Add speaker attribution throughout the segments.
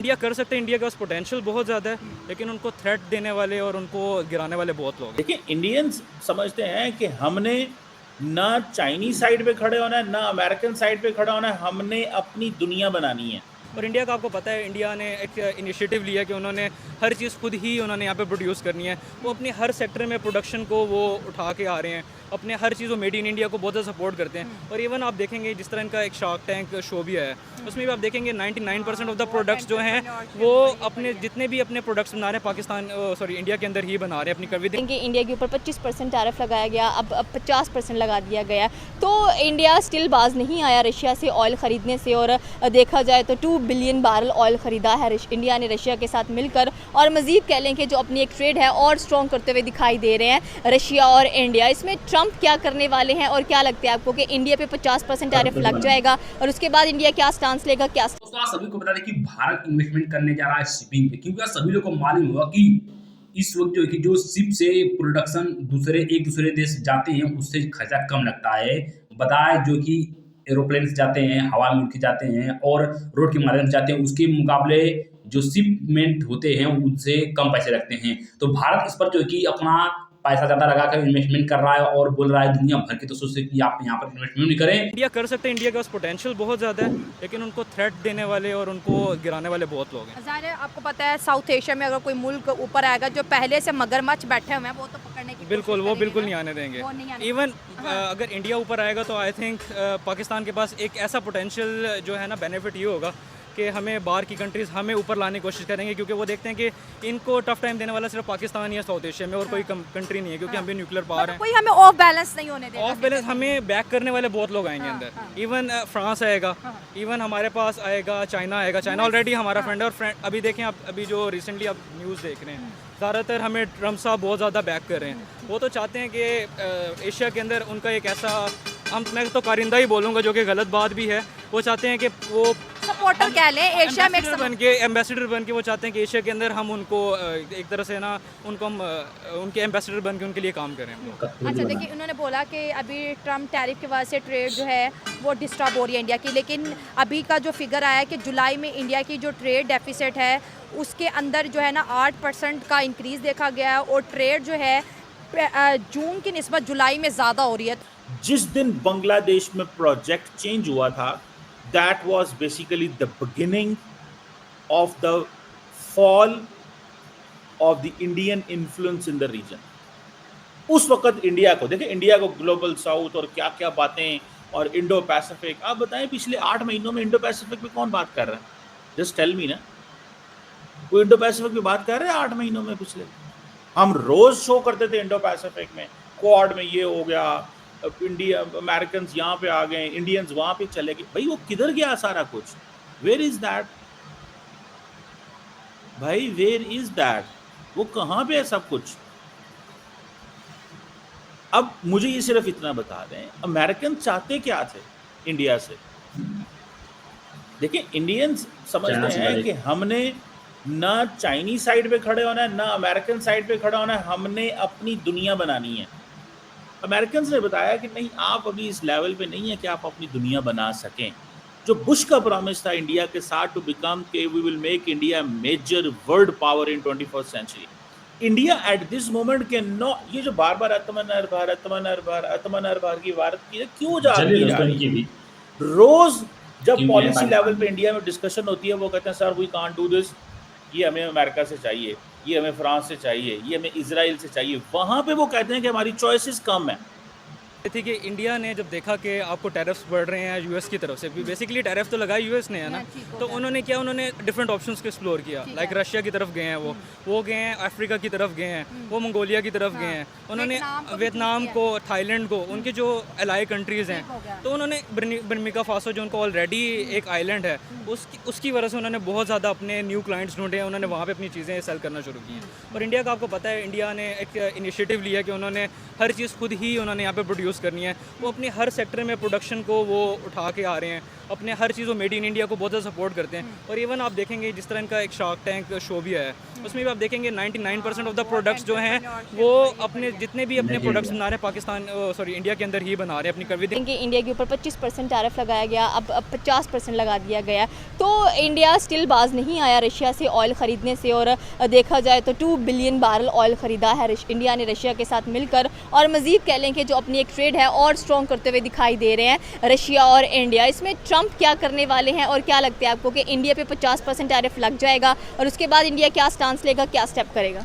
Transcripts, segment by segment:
Speaker 1: India कर सकते हैं, इंडिया के पास पोटेंशियल बहुत ज़्यादा है, लेकिन उनको थ्रेट देने वाले और उनको गिराने वाले बहुत लोग हैं।
Speaker 2: देखिए, इंडियंस समझते हैं कि हमने ना चाइनीज साइड पे खड़े होना है, ना अमेरिकन साइड पे खड़ा होना है, हमने अपनी दुनिया बनानी है।
Speaker 1: और इंडिया का आपको पता है, इंडिया ने एक इनिशिएटिव लिया कि उन्होंने हर चीज़ खुद ही उन्होंने यहाँ पे प्रोड्यूस करनी है। वो अपने हर सेक्टर में प्रोडक्शन को वो उठा के आ रहे हैं, अपने हर चीज़ वो मेड इन इंडिया को बहुत ज़्यादा सपोर्ट करते हैं। और इवन आप देखेंगे जिस तरह इनका एक शार्क टैंक शो भी है, उसमें भी आप देखेंगे 99% ऑफ द प्रोडक्ट्स जो हैं वो अपने जितने भी अपने प्रोडक्ट्स बना रहे हैं पाकिस्तान इंडिया के अंदर ही बना रहे हैं अपनी विद
Speaker 3: इंडिया के ऊपर 25% टैरिफ लगाया गया, अब 50% लगा दिया गया। तो इंडिया स्टिल बाज नहीं आया रशिया से ऑयल ख़रीदने से, और देखा जाए तो 2 बिलियन बैरल ऑयल ख़रीदा है इंडिया ने रशिया के साथ मिलकर। और मज़ीद कह लें कि जो अपनी एक ट्रेड है और स्ट्रॉन्ग करते हुए दिखाई दे रहे हैं रशिया और इंडिया। इसमें ट्रंप क्या करने वाले हैं और क्या लगता है आपको कि इंडिया पे 50% टैरिफ लग जाएगा और उसके बाद इंडिया क्या स्टांस लेगा? क्या
Speaker 4: दोस्तों, आप सभी को बता दें कि भारत इन्वेस्टमेंट करने जा रहा है शिपिंग पे, क्योंकि आप सभी लोग को मालूम होगा कि इस वक्त जो है कि जो शिप से प्रोडक्शन एक दूसरे देश जाते हैं उससे खर्चा कम लगता है। बताए जो कि एरोप्लेन से जाते हैं, हवा में उड़ के जाते हैं और रोड के माध्यम से जाते हैं, उसके मुकाबले जो शिपमेंट होते हैं उनसे कम पैसे लगते हैं। तो भारत इस पर जो है कि अपना पैसा ज़्यादा लगाकर इन्वेस्टमेंट कर रहा है और बोल रहा है दुनिया भर के दोस्तों से कि आप यहाँ पर इन्वेस्टमेंट नहीं करें।
Speaker 1: इंडिया कर सकते हैं, इंडिया के पास पोटेंशियल बहुत ज़्यादा है, लेकिन उनको थ्रेट देने वाले और उनको गिराने वाले बहुत लोग हैं।
Speaker 5: ज़ाहिर है, आपको पता है साउथ एशिया में अगर कोई मुल्क ऊपर आएगा जो पहले से मगरमच्छ बैठे हुए हैं वो तो पकड़ने की
Speaker 1: बिल्कुल, वो
Speaker 5: कोशिश
Speaker 1: बिल्कुल
Speaker 5: करेंगे
Speaker 1: नहीं
Speaker 5: ना।
Speaker 1: आने देंगे।
Speaker 5: वो नहीं आने
Speaker 1: इवन अगर इंडिया ऊपर आएगा तो आई थिंक पाकिस्तान के पास एक ऐसा पोटेंशियल जो है ना बेनिफिट ये होगा कि हमें बाहर की कंट्रीज़ हमें ऊपर लाने की कोशिश करेंगे, क्योंकि वो देखते हैं कि इनको टफ टाइम देने वाला सिर्फ पाकिस्तान या साउथ एशिया में और कोई कंट्री नहीं है, क्योंकि हम भी न्यूक्लियर पावर
Speaker 5: मतलब
Speaker 1: हैं।
Speaker 5: कोई हमें ऑफ बैलेंस नहीं होने देगा।
Speaker 1: ऑफ बैलेंस हमें बैक करने वाले बहुत लोग आएंगे अंदर। इवन फ्रांस आएगा, इवन हमारे पास आएगा, चाइना आएगा। चाइना ऑलरेडी हमारा फ्रेंड है और अभी देखें आप, अभी जो रिसेंटली आप न्यूज़ देख रहे हैं, ज़्यादातर हमें ट्रम्प साहब बहुत ज़्यादा बैक कर रहे हैं। वो तो चाहते हैं कि एशिया के अंदर उनका एक ऐसा, मैं तो कारिंदा ही बोलूँगा जो कि गलत बात भी है, वो चाहते हैं कि वो
Speaker 5: सपोर्टर कह लें एशिया में
Speaker 1: एम्बेसडर बन के वो चाहते हैं कि एशिया के अंदर हम उनको एक तरह से ना उनको हम उनके एम्बेसडर बन के उनके लिए काम करें।
Speaker 5: अच्छा, देखिए उन्होंने बोला कि अभी ट्रम्प टैरिफ की वजह से ट्रेड जो है वो डिस्टर्ब हो रही है इंडिया की, लेकिन अभी का जो फिगर आया है कि जुलाई में इंडिया की जो ट्रेड डेफिसिट है उसके अंदर जो है ना 8% का इंक्रीज़ देखा गया है और ट्रेड जो है जून की निस्बत जुलाई में ज़्यादा हो रही है।
Speaker 2: जिस दिन बांग्लादेश में प्रोजेक्ट चेंज हुआ था, that was basically the beginning of the fall of the Indian influence in the region. उस वक्त इंडिया को देखिए, इंडिया को ग्लोबल साउथ और क्या क्या बातें और इंडो पैसिफिक, आप बताएं पिछले 8 महीनों में इंडो पैसिफिक में कौन बात कर रहा है? जस्ट टेल मी ना, कोई इंडो पैसिफिक में बात कर रहे हैं 8 महीनों में? पिछले हम रोज शो करते थे इंडो पैसिफिक में, क्वाड में ये हो गया, इंडिया अमेरिकन यहाँ पे आ गए, इंडियंस वहां पे चले गए। भाई वो किधर गया सारा कुछ? वेयर इज दैट भाई, वेयर इज दैट? वो कहाँ पे है सब कुछ? अब मुझे ये सिर्फ इतना बता दें, अमेरिकन चाहते क्या थे इंडिया से? देखिए, इंडियंस समझते हैं कि हमने ना चाइनीज साइड पे खड़े होना है, ना अमेरिकन साइड पे खड़ा होना है, हमने अपनी दुनिया बनानी है। अमेरिकन ने बताया कि नहीं, आप अभी इस लेवल पे नहीं है कि आप अपनी दुनिया बना सकें। जो बुश का प्रॉमिस था इंडिया के साथ टू बिकम के we will make India major world power in 21st century, India at this moment के नो, ये जो बार बार आत्मनिर्भर की बात की क्यों जा रही है? रोज जब पॉलिसी लेवल पे इंडिया में डिस्कशन होती है वो कहते हैं sir we can't do this, ये हमें अमेरिका से चाहिए, ये हमें फ्रांस से चाहिए, ये हमें इजराइल से चाहिए। वहाँ पे वो कहते हैं कि हमारी चॉइसेस कम है।
Speaker 1: थी कि इंडिया ने जब देखा कि आपको टैरिफ्स बढ़ रहे हैं यूएस की तरफ से, बेसिकली टैरिफ तो लगाया यूएस ने है ना, तो उन्होंने क्या, उन्होंने डिफरेंट ऑप्शंस को एक्सप्लोर किया। लाइक रशिया की तरफ गए हैं, वो गए हैं, अफ्रीका की तरफ गए हैं, वो मंगोलिया की तरफ गए हैं, उन्होंने वियतनाम को, थाईलैंड को, उनके जो अलाई कंट्रीज़ हैं, तो उन्होंने बर्मिका फासो जो उनको ऑलरेडी एक आइलैंड है उसकी वजह से उन्होंने बहुत ज़्यादा अपने न्यू क्लाइंट्स ढूंढे हैं, उन्होंने वहाँ पे अपनी चीज़ें सेल करना शुरू की हैं। और इंडिया का आपको पता है, इंडिया ने एक इनिशिएटिव लिया कि उन्होंने हर चीज़ खुद ही उन्होंने यहाँ पे प्रोड्यूस करनी है। वो अपने हर सेक्टर में प्रोडक्शन को वो उठा के आ रहे हैं, अपने हर चीज़ वो मेड इन इंडिया को बहुत ज़्यादा सपोर्ट करते हैं। और इवन आप देखेंगे जिस तरह इनका एक शार्क टैंक शो भी है, उसमें भी आप देखेंगे 99% ऑफ द प्रोडक्ट्स जो हैं वो अपने जितने भी अपने प्रोडक्ट्स बना रहे हैं पाकिस्तान सॉरी इंडिया के अंदर ही बना रहे हैं अपनी कर
Speaker 3: कि इंडिया के ऊपर 25% टैरिफ लगाया गया, अब 50% लगा दिया गया है। तो इंडिया स्टिल बाज नहीं आया रशिया से ऑयल ख़रीदने से, और देखा जाए तो 2 बिलियन बैरल ऑयल ख़रीदा है इंडिया ने रशिया के साथ मिलकर। और मज़ीद कह लें कि जो अपनी एक ट्रेड है और स्ट्रॉन्ग करते हुए दिखाई दे रहे हैं रशिया और इंडिया। इसमें ट्रंप क्या करने वाले हैं और क्या लगता है आपको कि इंडिया पे 50% टैरिफ लग जाएगा और उसके बाद इंडिया क्या स्टांस लेगा, क्या स्टेप करेगा?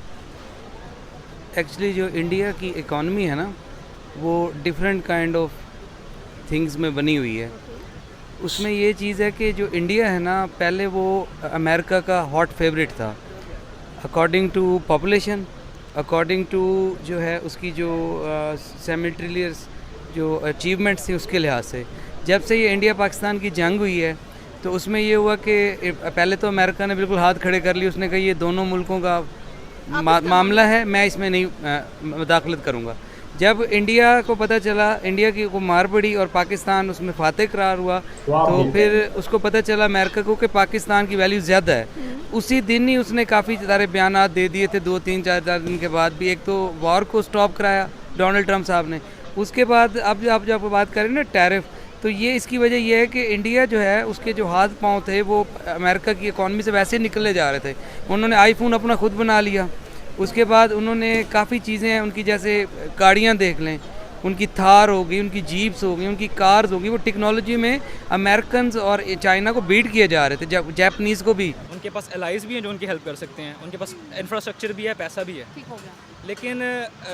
Speaker 6: एक्चुअली जो इंडिया की इकॉनमी है ना, वो डिफरेंट काइंड ऑफ थिंग्स में बनी हुई है। उसमें ये चीज़ है कि जो इंडिया है ना, पहले वो अमेरिका का हॉट फेवरेट था according to population, according to जो है उसकी जो सेमिट्रिलियर्स जो अचीवमेंट्स थी उसके लिहाज से। जब से ये इंडिया पाकिस्तान की जंग हुई है तो उसमें ये हुआ कि पहले तो अमेरिका ने बिल्कुल हाथ खड़े कर लिए, उसने कहा ये दोनों मुल्कों का मामला है, मैं इसमें नहीं मुदाखलत करूँगा। जब इंडिया को पता चला, इंडिया की को मार पड़ी और पाकिस्तान उसमें फातह करार हुआ, तो फिर उसको पता चला अमेरिका को कि पाकिस्तान की वैल्यू ज़्यादा है। उसी दिन ही उसने काफ़ी सारे बयान दे दिए थे, 2-3-4 दिन के बाद भी। एक तो वॉर को स्टॉप कराया डोनाल्ड ट्रंप साहब ने, उसके बाद अब आप जब बात करें ना टैरिफ, तो ये इसकी वजह यह है कि इंडिया जो है उसके जो हाथ पांव थे वो अमेरिका की इकॉनमी से वैसे निकले जा रहे थे। उन्होंने आईफोन अपना खुद बना लिया, उसके बाद उन्होंने काफ़ी चीज़ें हैं उनकी, जैसे गाड़ियाँ देख लें, उनकी थार हो गई, उनकी जीप्स हो गई, उनकी कार्स हो गई, वो टेक्नोलॉजी में अमेरिकन और चाइना को बीट किए जा रहे थे, जैपनीज़ को भी।
Speaker 1: उनके पास एलाइज भी हैं जो उनकी हेल्प कर सकते हैं, उनके पास इंफ्रास्ट्रक्चर भी है, पैसा भी है। लेकिन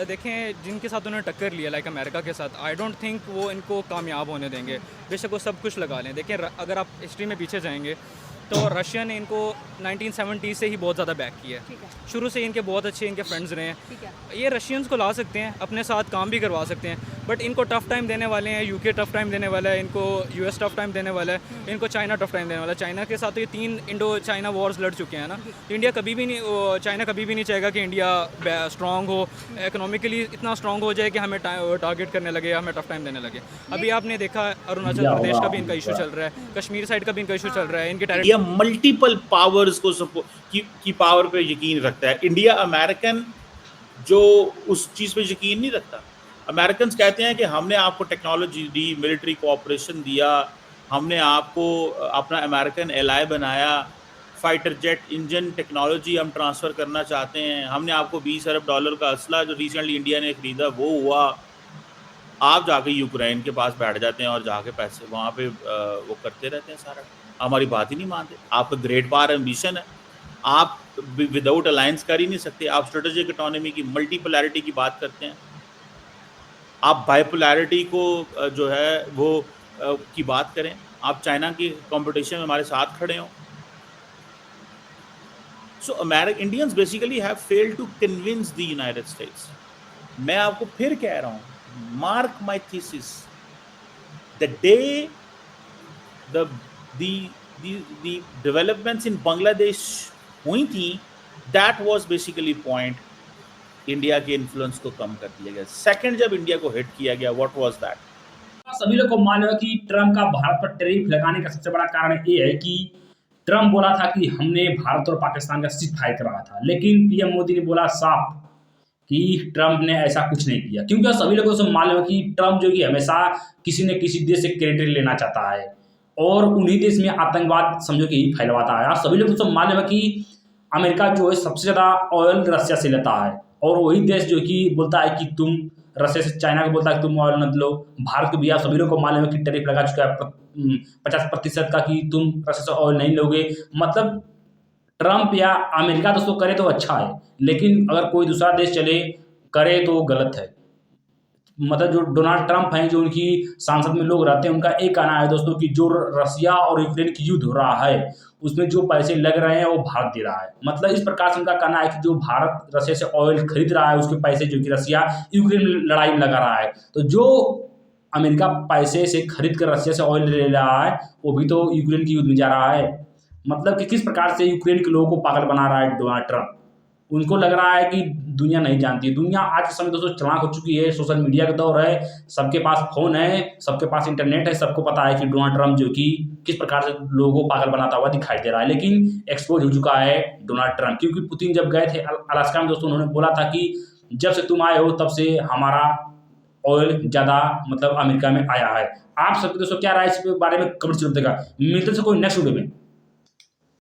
Speaker 1: देखें जिनके साथ उन्होंने टक्कर लिया लाइक अमेरिका के साथ, आई डोंट थिंक वो इनको कामयाब होने देंगे। बेशक वो सब कुछ लगा लें। देखें अगर आप हिस्ट्री में पीछे जाएंगे तो रशिया ने इनको 1970 से ही बहुत ज़्यादा बैक किया है। शुरू से इनके बहुत अच्छे इनके फ्रेंड्स रहे हैं। ये रशियंस को ला सकते हैं, अपने साथ काम भी करवा सकते हैं, बट इनको टफ़ टाइम देने वाले हैं। यूके टफ़ टाइम देने वाला है, इनको यूएस टफ़ टाइम देने वाला है, इनको चाइना टफ़ टाइम देने वाला है। चाइना के साथ तो ये 3 इंडो चाइना वॉर्स लड़ चुके हैं ना, तो इंडिया कभी भी नहीं, चाइना कभी भी नहीं चाहेगा कि इंडिया स्ट्रॉन्ग हो, इकोनॉमिकली इतना स्ट्रॉन्ग हो जाए कि हमें टारगेट करने लगे, हमें टफ़ टाइम देने लगे। अभी आपने देखा अरुणाचल प्रदेश का भी इनका इशू चल रहा है, कश्मीर साइड का भी इनका इशू चल रहा है। इनके
Speaker 2: इंडिया मल्टीपल पावर्स को की पावर पे यकीन रखता है। इंडिया अमेरिकन जो उस चीज़ पे यकीन नहीं रखता। अमेरिकन कहते हैं कि हमने आपको टेक्नोलॉजी दी, मिलिट्री कोऑपरेशन दिया, हमने आपको अपना अमेरिकन एलाय बनाया, फाइटर जेट इंजन टेक्नोलॉजी हम ट्रांसफ़र करना चाहते हैं, हमने आपको $20 अरब का असला जो रिसेंटली इंडिया ने खरीदा वो हुआ। आप जाके यूक्रेन के पास बैठ जाते हैं और जाके पैसे वहाँ पे वो करते रहते हैं सारा, हमारी बात ही नहीं मानते। आपका ग्रेट पावर एम्बिशन है, आप विदाउट अलायंस कर ही नहीं सकते। आप स्ट्रेटेजिक इकोनॉमी की मल्टीपोलैरिटी की बात करते हैं, आप बाइपोलैरिटी को जो है वो की बात करें, आप चाइना की कंपटीशन में हमारे साथ खड़े हों। So Indians basically have failed to convince the United States. मैं आपको फिर कह रहा हूँ, mark my thesis, the day the developments in Bangladesh हुई थी, that was basically point India के इन्फ्लुएंस को कम कर दिया गया। सेकंड जब इंडिया को हिट किया गया, व्हाट वाज दैट?
Speaker 4: सभी लोग को मालूम है कि ट्रंप का भारत पर टैरिफ लगाने का सबसे बड़ा कारण ये है कि ट्रंप बोला था कि हमने भारत और पाकिस्तान का सीज़फायर कराया था, लेकिन पीएम मोदी ने बोला साफ कि ट्रंप ने ऐसा कुछ नहीं किया। क्योंकि सभी लोगों को मालूम है कि ट्रंप जो कि हमेशा किसी न किसी देश से क्रेडिट लेना चाहता है और उन्हीं देश में आतंकवाद समझो कि फैलवाता है। सभी लोगों को मालूम है कि अमेरिका जो है सबसे ज़्यादा ऑयल रशिया से लेता है और वही देश जो कि बोलता है कि तुम रशिया से, चाइना को बोलता है कि तुम ऑयल मत लो। भारत को भी आप सभी लोग को मालूम है कि टैरिफ लगा चुका है 50% का कि तुम रशिया से ऑयल नहीं लोगे। मतलब ट्रंप या अमेरिका दोस्तों करे तो अच्छा है, लेकिन अगर कोई दूसरा देश चले करे तो गलत है। मतलब जो डोनाल्ड ट्रंप हैं, जो उनकी सांसद में लोग रहते हैं, उनका एक कहना है दोस्तों कि जो रशिया और यूक्रेन की युद्ध हो रहा है उसमें जो पैसे लग रहे हैं वो भारत दे रहा है। मतलब इस प्रकार से उनका कहना है कि जो भारत रशिया से ऑयल खरीद रहा है उसके पैसे जो कि रशिया यूक्रेन लड़ाई में लगा रहा है, तो जो अमेरिका पैसे से खरीद कर रशिया से ऑयल ले रहा है वो भी तो यूक्रेन की युद्ध में जा रहा है। मतलब कि किस प्रकार से यूक्रेन के लोगों को पागल बना रहा है डोनाल्ड ट्रंप। उनको लग रहा है कि दुनिया नहीं जानती है। दुनिया आज के समय दोस्तों चालाक हो चुकी है, सोशल मीडिया का दौर है, सबके पास फ़ोन है, सबके पास इंटरनेट है, सबको पता है कि डोनाल्ड ट्रंप जो कि किस प्रकार से लोगों को पागल बनाता हुआ दिखाई दे रहा है। लेकिन एक्सपोज़ हो चुका है डोनाल्ड ट्रंप, क्योंकि पुतिन जब गए थे अलास्का में दोस्तों, उन्होंने बोला था कि जब से तुम आए हो तब से हमारा ऑयल ज़्यादा मतलब अमेरिका में आया है। आप सबकी दोस्तों क्या राय है इस बारे में कमेंट जरूर देगा। मिलते हैं कोई नेक्स्ट वीडियो में।